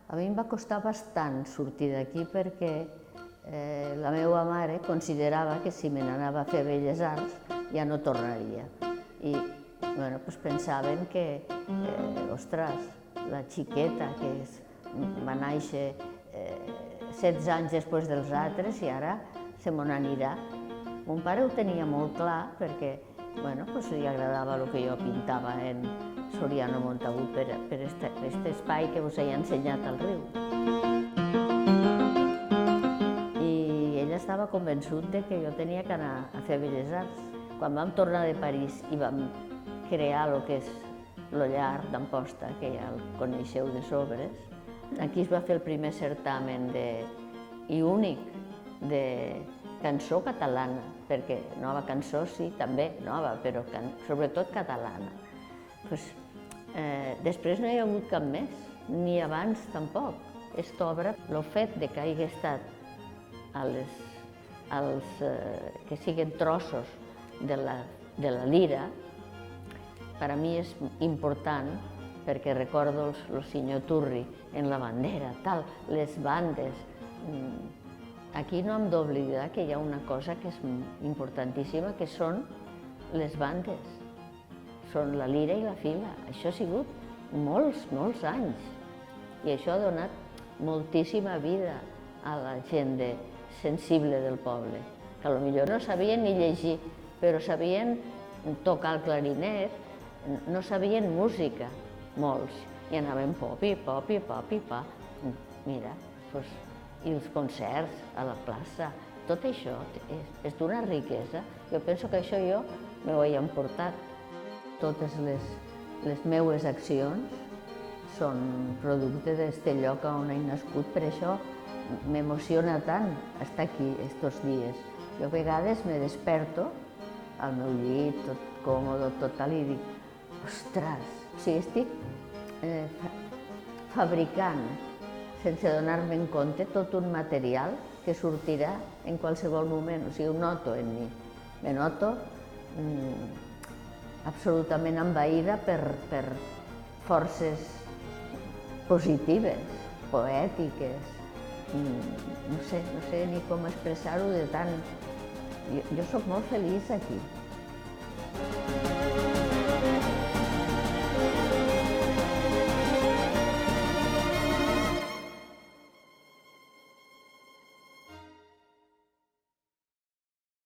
A mi em va costar bastant sortir d'aquí perquè la meva mare considerava que si me n'anava a fer Belles Arts ja no tornaria. I pensaven que, ostres, la xiqueta que va néixer 16 anys després dels altres i ara se me n'anirà. Mon pare ho tenia molt clar perquè li agradava el que jo pintava en Soriano Montagut per aquest espai que us he ensenyat al riu. I ell estava convençut que jo tenia que anar a fer Belles Arts. Quan vam tornar de París i vam crear el que és el Llar d'Amposta, que ja el coneixeu de sobres, aquí es va fer el primer certamen i únic de cançó catalana, perquè nova cançó sí, també nova, però sobretot catalana. Després no hi ha hagut cap més, ni abans tampoc. Aquesta obra, el fet que hagi estat que siguin trossos de la lira, per a mi és important perquè recordo el senyor Turri en la bandera, les bandes. Aquí no hem d'oblidar que hi ha una cosa que és importantíssima, que són les bandes. Són la lira i la fila. Això ha sigut molts anys. I això ha donat moltíssima vida a la gent sensible del poble, que potser no sabien ni llegir, però sabien tocar el clarinet, no sabien música, molts, i anaven popi, popi, popi, pa. Mira, i els concerts a la plaça, tot això és d'una riquesa. Jo penso que això jo m'ho he emportat. Totes les meues accions són producte d'aquest lloc on he nascut, per això m'emociona tant estar aquí aquests dies. Jo a vegades me desperto al meu llit, tot còmode, tot tal, i dic, ostres, o sigui, estic fabricant, sense donar-me en compte, tot un material que sortirà en qualsevol moment, o sigui, ho noto en mi. Me noto absolutament envaïda per forces positives, poètiques. No sé ni com expressar-ho de tant... Jo soc molt feliç aquí.